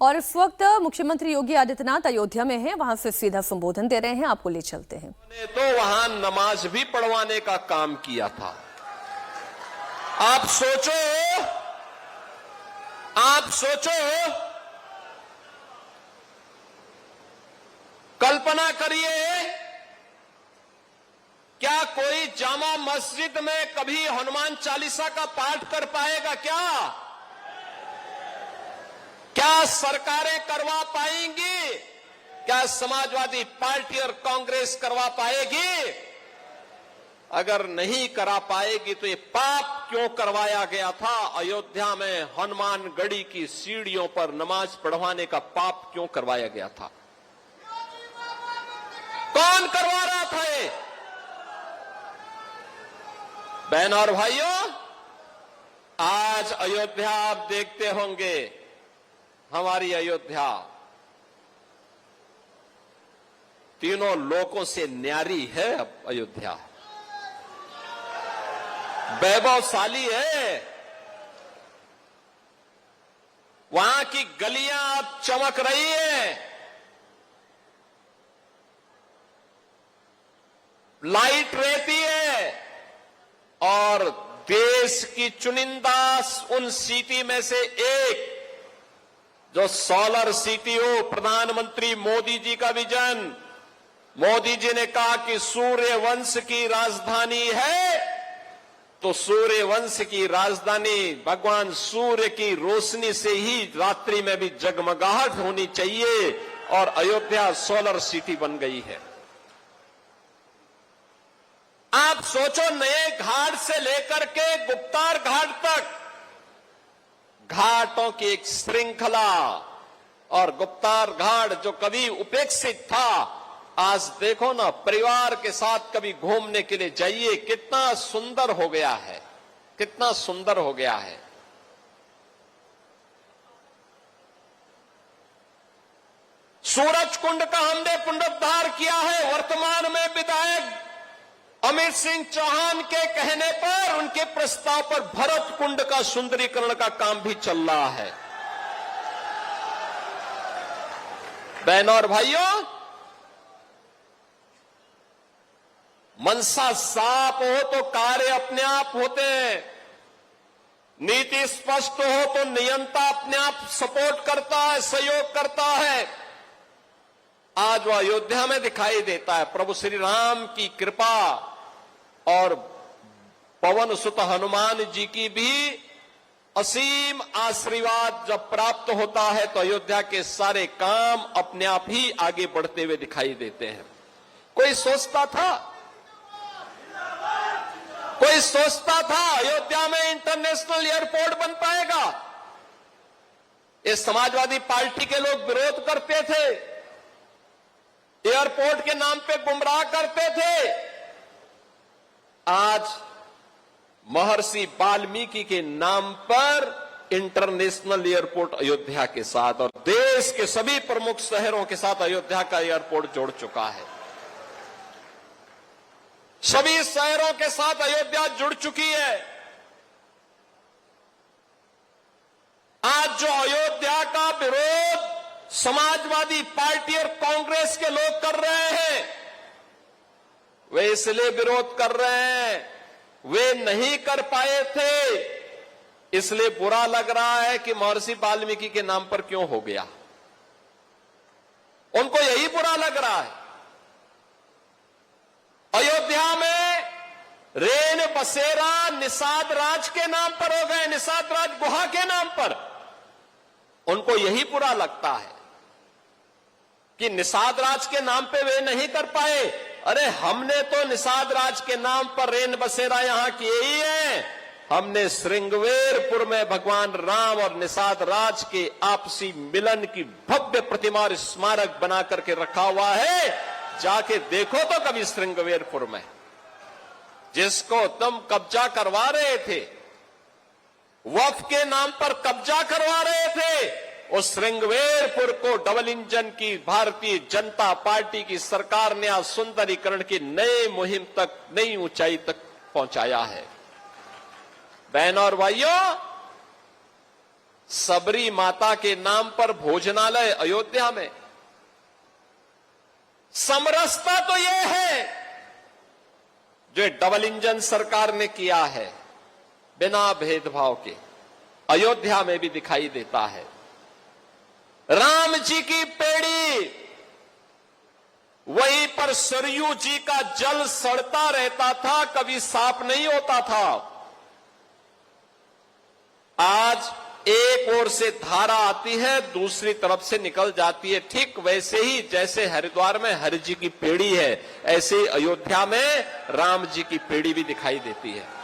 और इस वक्त मुख्यमंत्री योगी आदित्यनाथ अयोध्या में हैं, वहां से सीधा संबोधन दे रहे हैं, आपको ले चलते हैं। तो वहां नमाज भी पढ़वाने का काम किया था। आप सोचो, कल्पना करिए, क्या कोई जामा मस्जिद में कभी हनुमान चालीसा का पाठ कर पाएगा? क्या सरकारें करवा पाएंगी? क्या समाजवादी पार्टी और कांग्रेस करवा पाएगी? अगर नहीं करा पाएगी तो ये पाप क्यों करवाया गया था? अयोध्या में हनुमानगढ़ी की सीढ़ियों पर नमाज पढ़वाने का पाप क्यों करवाया गया था? कौन करवा रहा था ये? बहन और भाइयों, आज अयोध्या आप देखते होंगे, हमारी अयोध्या तीनों लोकों से न्यारी है। अब अयोध्या वैभवशाली है। वहां की गलियां अब चमक रही है, लाइट रहती है, और देश की चुनिंदा उन सिटी में से एक जो सोलर सिटी हो, प्रधानमंत्री मोदी जी का विजन। मोदी जी ने कहा कि सूर्य वंश की राजधानी है, तो सूर्य वंश की राजधानी भगवान सूर्य की रोशनी से ही रात्रि में भी जगमगाहट होनी चाहिए, और अयोध्या सोलर सिटी बन गई है। आप सोचो, नए घाट से लेकर के गुप्तार घाट तक घाटों की एक श्रृंखला, और गुप्तार घाट जो कभी उपेक्षित था, आज देखो ना, परिवार के साथ कभी घूमने के लिए जाइए, कितना सुंदर हो गया है, कितना सुंदर हो गया है। सूरज कुंड का हमने पुनरुद्धार किया है। वर्तमान में विधायक अमित सिंह चौहान के कहने पर, उनके प्रस्ताव पर भरत कुंड का सुंदरीकरण का काम भी चल रहा है। बहनों और भाइयों, मनसा साफ हो तो कार्य अपने आप होते हैं, नीति स्पष्ट हो तो नियंता अपने आप सपोर्ट करता है, सहयोग करता है। आज वह अयोध्या में दिखाई देता है। प्रभु श्री राम की कृपा और पवन सुत हनुमान जी की भी असीम आशीर्वाद जब प्राप्त होता है तो अयोध्या के सारे काम अपने आप ही आगे बढ़ते हुए दिखाई देते हैं। कोई सोचता था अयोध्या में इंटरनेशनल एयरपोर्ट बन पाएगा? इस समाजवादी पार्टी के लोग विरोध करते थे, एयरपोर्ट के नाम पे गुमराह करते थे। आज महर्षि वाल्मीकि के नाम पर इंटरनेशनल एयरपोर्ट अयोध्या के साथ, और देश के सभी प्रमुख शहरों के साथ अयोध्या का एयरपोर्ट जोड़ चुका है। सभी शहरों के साथ अयोध्या जुड़ चुकी है। आज जो अयोध्या का विरोध समाजवादी पार्टी और कांग्रेस के लोग कर रहे हैं, वे इसलिए विरोध कर रहे हैं, वे नहीं कर पाए थे, इसलिए बुरा लग रहा है कि महर्षि वाल्मीकि के नाम पर क्यों हो गया। उनको यही बुरा लग रहा है। अयोध्या में रेन बसेरा निषाद राज के नाम पर हो गए, निषाद राज गुहा के नाम पर। उनको यही बुरा लगता है कि निषाद राज के नाम पे वे नहीं कर पाए। अरे हमने तो निषाद राज के नाम पर रेन बसेरा यहां किए ही है। हमने श्रृंगवेरपुर में भगवान राम और निषाद राज के आपसी मिलन की भव्य प्रतिमा और स्मारक बना करके रखा हुआ है। जाके देखो तो कभी श्रृंगवेरपुर में, जिसको तुम कब्जा करवा रहे थे, वक्फ के नाम पर कब्जा करवा रहे थे, उस श्रृंगवेरपुर को डबल इंजन की भारतीय जनता पार्टी की सरकार ने आज सुंदरीकरण की नई मुहिम तक, नई ऊंचाई तक पहुंचाया है। बहनों और भाइयों, सबरी माता के नाम पर भोजनालय अयोध्या में। समरसता तो यह है जो डबल इंजन सरकार ने किया है, बिना भेदभाव के अयोध्या में भी दिखाई देता है। राम जी की पेड़ी, वहीं पर सरयू जी का जल सड़ता रहता था, कभी साफ नहीं होता था। आज एक ओर से धारा आती है, दूसरी तरफ से निकल जाती है। ठीक वैसे ही जैसे हरिद्वार में हरि जी की पेड़ी है, ऐसे ही अयोध्या में राम जी की पेड़ी भी दिखाई देती है।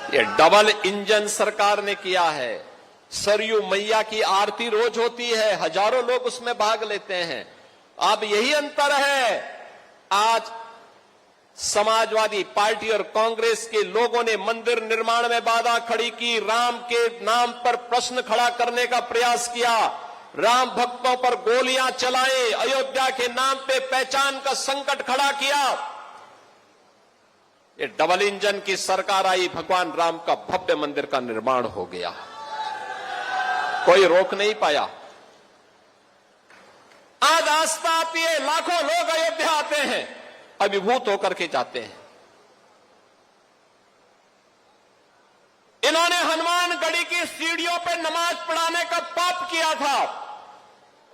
ये डबल इंजन सरकार ने किया है। सरयू मैया की आरती रोज होती है, हजारों लोग उसमें भाग लेते हैं। अब यही अंतर है, आज समाजवादी पार्टी और कांग्रेस के लोगों ने मंदिर निर्माण में बाधा खड़ी की, राम के नाम पर प्रश्न खड़ा करने का प्रयास किया, राम भक्तों पर गोलियां चलाई, अयोध्या के नाम पे पहचान का संकट खड़ा किया। ये डबल इंजन की सरकार आई, भगवान राम का भव्य मंदिर का निर्माण हो गया, कोई रोक नहीं पाया। आज आस्था आती है, लाखों लोग अयोध्या आते हैं, अभिभूत होकर के जाते हैं। इन्होंने हनुमानगढ़ी की सीढ़ियों पर नमाज पढ़ाने का पाप किया था,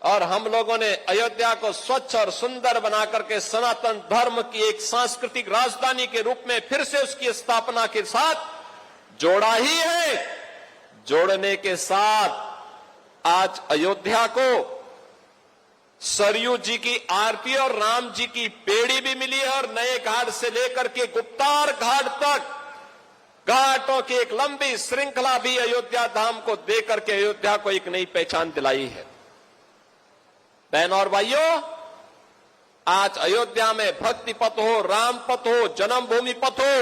और हम लोगों ने अयोध्या को स्वच्छ और सुंदर बनाकर के सनातन धर्म की एक सांस्कृतिक राजधानी के रूप में फिर से उसकी स्थापना के साथ जोड़ा ही है। जोड़ने के साथ आज अयोध्या को सरयू जी की आरती और राम जी की पेड़ी भी मिली है, और नए घाट से लेकर के गुप्तार घाट तक घाटों की एक लंबी श्रृंखला भी अयोध्या धाम को देकर के अयोध्या को एक नई पहचान दिलाई है। बहनों और भाइयों, आज अयोध्या में भक्ति पथ हो, राम पथ हो, जन्मभूमि पथ हो,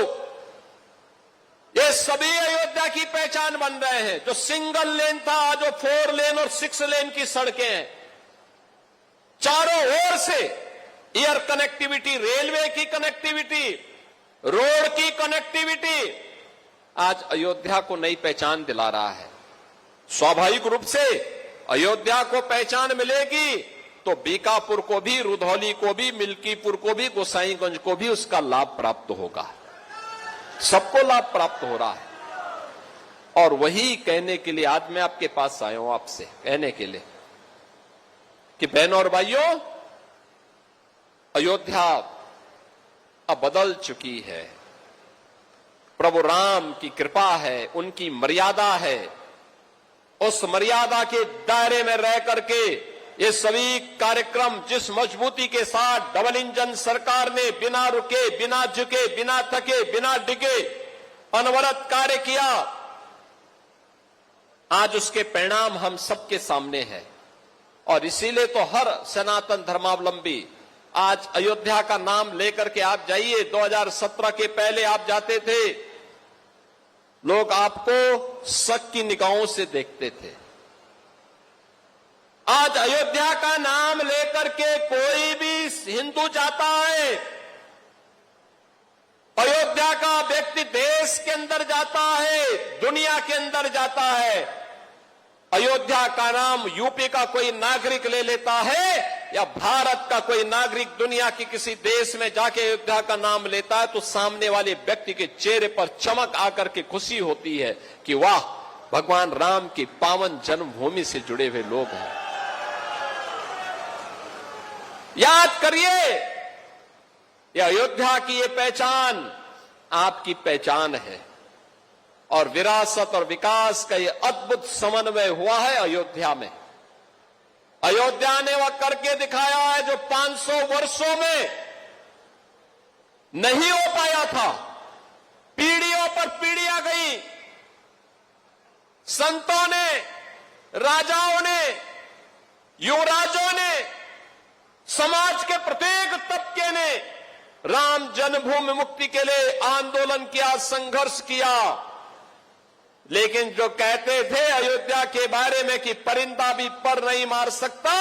ये सभी अयोध्या की पहचान बन रहे हैं। जो सिंगल लेन था, जो 4 लेन और 6 लेन की सड़कें हैं, चारों ओर से एयर कनेक्टिविटी, रेलवे की कनेक्टिविटी, रोड की कनेक्टिविटी आज अयोध्या को नई पहचान दिला रहा है। स्वाभाविक रूप से अयोध्या को पहचान मिलेगी तो बीकापुर को भी, रुधौली को भी, मिल्कीपुर को भी, गोसाईगंज को भी उसका लाभ प्राप्त होगा। सबको लाभ प्राप्त हो रहा है। और वही कहने के लिए आज मैं आपके पास आया हूं, आपसे कहने के लिए कि बहनों और भाइयों, अयोध्या अब बदल चुकी है। प्रभु राम की कृपा है, उनकी मर्यादा है। उस मर्यादा के दायरे में रह करके ये सभी कार्यक्रम जिस मजबूती के साथ डबल इंजन सरकार ने बिना रुके, बिना झुके, बिना थके, बिना डिगे अनवरत कार्य किया, आज उसके परिणाम हम सबके सामने हैं। और इसीलिए तो हर सनातन धर्मावलंबी आज अयोध्या का नाम लेकर के आप जाइए। 2017 के पहले आप जाते थे, लोग आपको शक की निगाहों से देखते थे। आज अयोध्या का नाम लेकर के कोई भी हिंदू जाता है, अयोध्या का व्यक्ति देश के अंदर जाता है, दुनिया के अंदर जाता है, अयोध्या का नाम यूपी का कोई नागरिक ले लेता है या भारत का कोई नागरिक दुनिया के किसी देश में जाके अयोध्या का नाम लेता है, तो सामने वाले व्यक्ति के चेहरे पर चमक आकर के खुशी होती है कि वाह, भगवान राम की पावन जन्मभूमि से जुड़े हुए लोग हैं। याद करिए, यह अयोध्या की ये पहचान आपकी पहचान है, और विरासत और विकास का ये अद्भुत समन्वय हुआ है अयोध्या में। अयोध्या ने वह करके दिखाया है जो 500 वर्षों में नहीं हो पाया था। पीढ़ियों पर पीढ़ियां गई, संतों ने, राजाओं ने, युवराजों ने, समाज के प्रत्येक तबके ने राम जन्मभूमि मुक्ति के लिए आंदोलन किया, संघर्ष किया। लेकिन जो कहते थे अयोध्या के बारे में कि परिंदा भी पर नहीं मार सकता,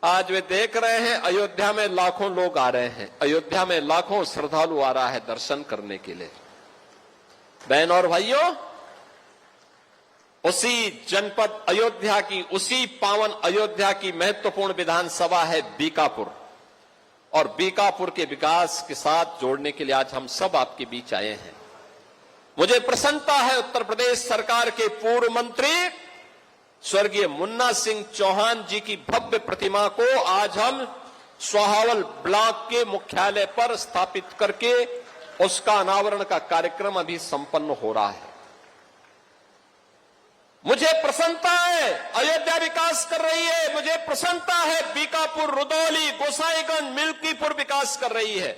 आज वे देख रहे हैं अयोध्या में लाखों लोग आ रहे हैं, अयोध्या में लाखों श्रद्धालु आ रहा है दर्शन करने के लिए। बहन और भाइयों, उसी जनपद अयोध्या की, उसी पावन अयोध्या की महत्वपूर्ण विधानसभा है बीकापुर, और बीकापुर के विकास के साथ जोड़ने के लिए आज हम सब आपके बीच आए हैं। मुझे प्रसन्नता है उत्तर प्रदेश सरकार के पूर्व मंत्री स्वर्गीय मुन्ना सिंह चौहान जी की भव्य प्रतिमा को आज हम सोहावल ब्लॉक के मुख्यालय पर स्थापित करके उसका अनावरण का कार्यक्रम अभी संपन्न हो रहा है। मुझे प्रसन्नता है अयोध्या विकास कर रही है, मुझे प्रसन्नता है बीकापुर, रुदौली, गोसाईगंज, मिल्कीपुर विकास कर रही है,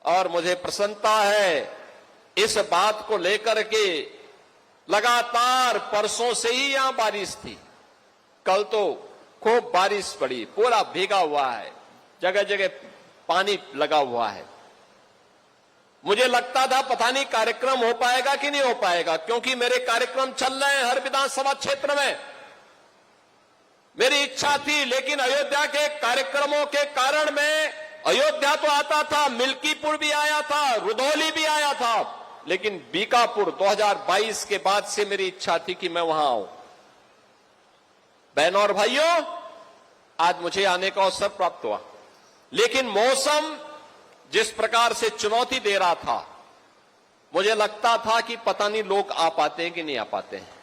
और मुझे प्रसन्नता है इस बात को लेकर के लगातार परसों से ही यहां बारिश थी, कल तो खूब बारिश पड़ी, पूरा भीगा हुआ है, जगह जगह पानी लगा हुआ है। मुझे लगता था पता नहीं कार्यक्रम हो पाएगा कि नहीं हो पाएगा, क्योंकि मेरे कार्यक्रम चल रहे हैं हर विधानसभा क्षेत्र में। मेरी इच्छा थी, लेकिन अयोध्या के कार्यक्रमों के कारण मैं अयोध्या तो आता था, मिल्कीपुर भी आया था, रुदौली भी आया था, लेकिन बीकापुर 2022 के बाद से मेरी इच्छा थी कि मैं वहां आऊं। बहनों और भाइयों, आज मुझे आने का अवसर प्राप्त हुआ, लेकिन मौसम जिस प्रकार से चुनौती दे रहा था, मुझे लगता था कि पता नहीं लोग आ पाते हैं कि नहीं आ पाते हैं,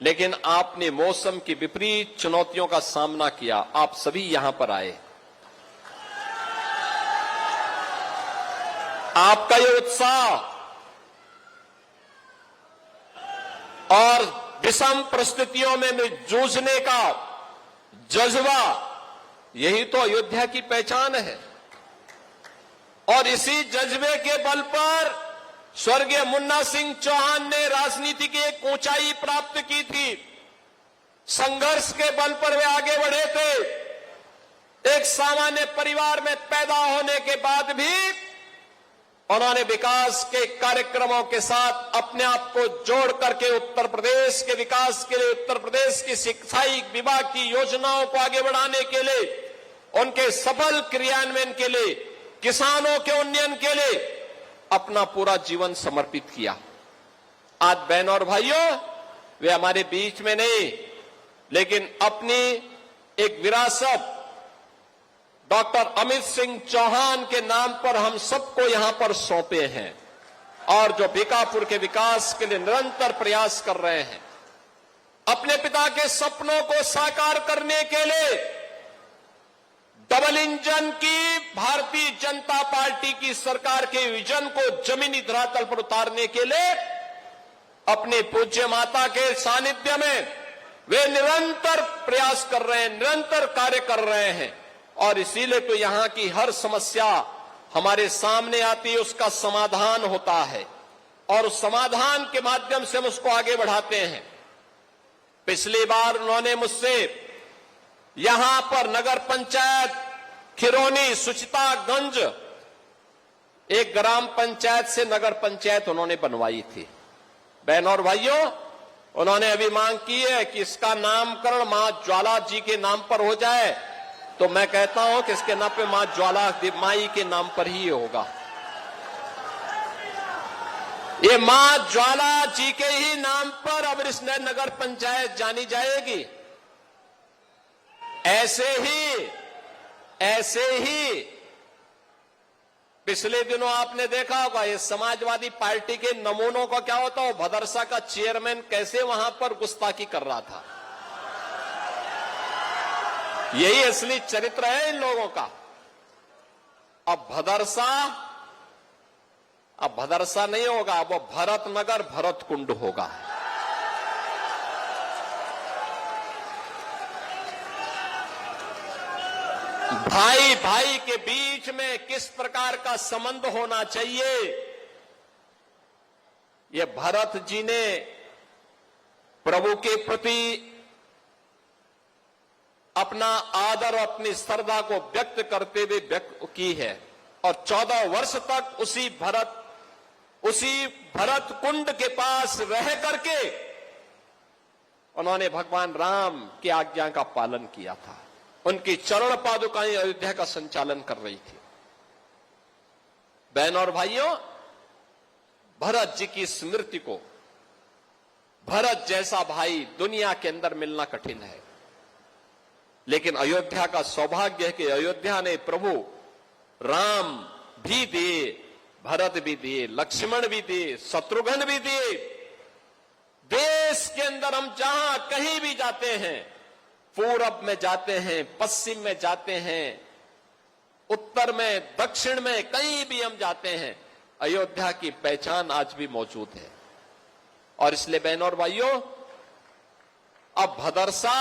लेकिन आपने मौसम की विपरीत चुनौतियों का सामना किया, आप सभी यहां पर आए। आपका ये उत्साह और विषम परिस्थितियों में जूझने का जज्बा, यही तो अयोध्या की पहचान है। और इसी जज्बे के बल पर स्वर्गीय मुन्ना सिंह चौहान ने राजनीति की एक ऊंचाई प्राप्त की थी। संघर्ष के बल पर वे आगे बढ़े थे। एक सामान्य परिवार में पैदा होने के बाद भी उन्होंने विकास के कार्यक्रमों के साथ अपने आप को जोड़ करके उत्तर प्रदेश के विकास के लिए, उत्तर प्रदेश की शिक्षाई विभाग की योजनाओं को आगे बढ़ाने के लिए, उनके सफल क्रियान्वयन के लिए, किसानों के उन्नयन के लिए अपना पूरा जीवन समर्पित किया। आज बहनों और भाइयों, वे हमारे बीच में नहीं, लेकिन अपनी एक विरासत डॉक्टर अमित सिंह चौहान के नाम पर हम सबको यहां पर सौंपे हैं, और जो बीकापुर के विकास के लिए निरंतर प्रयास कर रहे हैं। अपने पिता के सपनों को साकार करने के लिए डबल इंजन की भारतीय जनता पार्टी की सरकार के विजन को जमीनी धरातल पर उतारने के लिए अपने पूज्य माता के सानिध्य में वे निरंतर प्रयास कर रहे हैं, निरंतर कार्य कर रहे हैं, और इसीलिए तो यहां की हर समस्या हमारे सामने आती है, उसका समाधान होता है, और उस समाधान के माध्यम से हम उसको आगे बढ़ाते हैं। पिछली बार उन्होंने मुझसे यहां पर नगर पंचायत खिरोनी सुचितागंज, एक ग्राम पंचायत से नगर पंचायत उन्होंने बनवाई थी। बहनों और भाइयों, उन्होंने अभी मांग की है कि इसका नामकरण मां ज्वाला जी के नाम पर हो जाए, तो मैं कहता हूं कि इसके नाम पे मां ज्वाला माई के नाम पर ही होगा। ये मां ज्वाला जी के ही नाम पर अब इस नगर पंचायत जानी जाएगी। ऐसे ही पिछले दिनों आपने देखा होगा, ये समाजवादी पार्टी के नमूनों का क्या होता है, भदरसा का चेयरमैन कैसे वहां पर गुस्ताखी कर रहा था। यही असली चरित्र है इन लोगों का। अब भदरसा नहीं होगा, अब वो भरतनगर भरत कुंड होगा। भाई भाई के बीच में किस प्रकार का संबंध होना चाहिए, ये भरत जी ने प्रभु के प्रति अपना आदर और अपनी श्रद्धा को व्यक्त करते हुए व्यक्त की है, और 14 वर्ष तक उसी भरत कुंड के पास रह करके उन्होंने भगवान राम की आज्ञा का पालन किया था। उनकी चरण पादुकाएं अयोध्या का संचालन कर रही थी। बहनों और भाइयों, भरत जी की स्मृति को, भरत जैसा भाई दुनिया के अंदर मिलना कठिन है। लेकिन अयोध्या का सौभाग्य है कि अयोध्या ने प्रभु राम भी दिए, भरत भी दिए, लक्ष्मण भी दिए, शत्रुघ्न भी दिए। देश के अंदर हम जहां कहीं भी जाते हैं, पूरब में जाते हैं, पश्चिम में जाते हैं, उत्तर में, दक्षिण में, कहीं भी हम जाते हैं, अयोध्या की पहचान आज भी मौजूद है। और इसलिए बहनों और भाइयों, अब भदरसा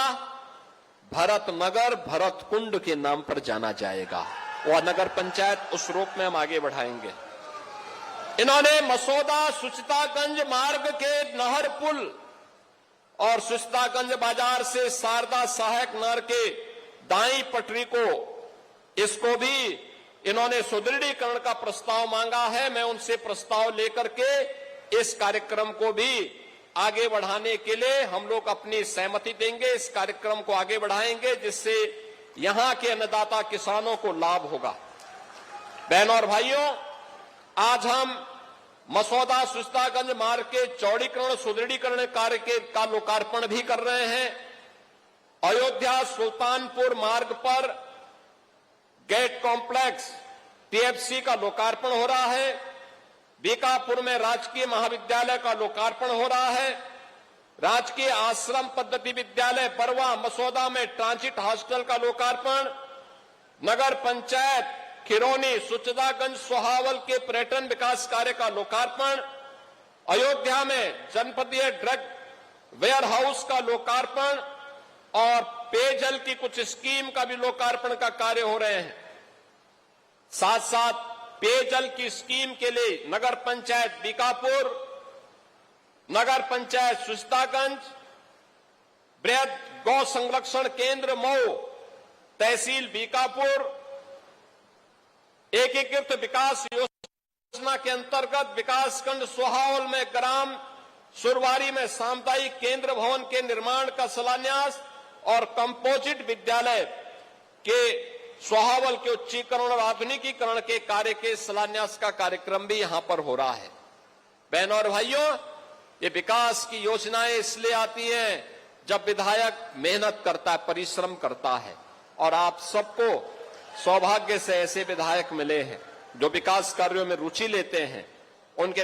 भरत नगर, भरत कुंड के नाम पर जाना जाएगा। वह नगर पंचायत उस रूप में हम आगे बढ़ाएंगे। इन्होंने मसौदा सुचितागंज मार्ग के नहर पुल और सुचितागंज बाजार से शारदा सहायक नहर के दाई पटरी को, इसको भी इन्होंने सुदृढ़ीकरण का प्रस्ताव मांगा है। मैं उनसे प्रस्ताव लेकर के इस कार्यक्रम को भी आगे बढ़ाने के लिए हम लोग अपनी सहमति देंगे। इस कार्यक्रम को आगे बढ़ाएंगे जिससे यहां के अन्नदाता किसानों को लाभ होगा। बहनों और भाइयों, आज हम मसौदा सुचितागंज मार्ग के चौड़ीकरण सुदृढ़ीकरण कार्य का लोकार्पण भी कर रहे हैं। अयोध्या सुल्तानपुर मार्ग पर गेट कॉम्प्लेक्स टीएफसी का लोकार्पण हो रहा है। बीकापुर में राजकीय महाविद्यालय का लोकार्पण हो रहा है। राजकीय आश्रम पद्धति विद्यालय बरवा मसौदा में ट्रांजिट हॉस्टल का लोकार्पण। नगर पंचायत खिरौनी सुचितागंज सोहावल के पर्यटन विकास कार्य का लोकार्पण। अयोध्या में जनपदीय ड्रग वेयर हाउस का लोकार्पण और पेयजल की कुछ स्कीम का भी लोकार्पण का कार्य हो रहे हैं। साथ साथ पेयजल की स्कीम के लिए नगर पंचायत बीकापुर, नगर पंचायत सुचितागंज, बृहद गौ संरक्षण केंद्र मऊ, तहसील बीकापुर, एकीकृत विकास योजना के अंतर्गत विकासखंड सोहावल में ग्राम सुरवारी में सामुदायिक केंद्र भवन के निर्माण का शिलान्यास और कंपोजिट विद्यालय के सोहावल के उच्चीकरण और आधुनिकीकरण के कार्य के शिलान्यास का कार्यक्रम भी यहां पर हो रहा है। बहनों और भाइयों, ये विकास की योजनाएं इसलिए आती हैं जब विधायक मेहनत करता है, परिश्रम करता है। और आप सबको सौभाग्य से ऐसे विधायक मिले हैं जो विकास कार्यों में रुचि लेते हैं। उनके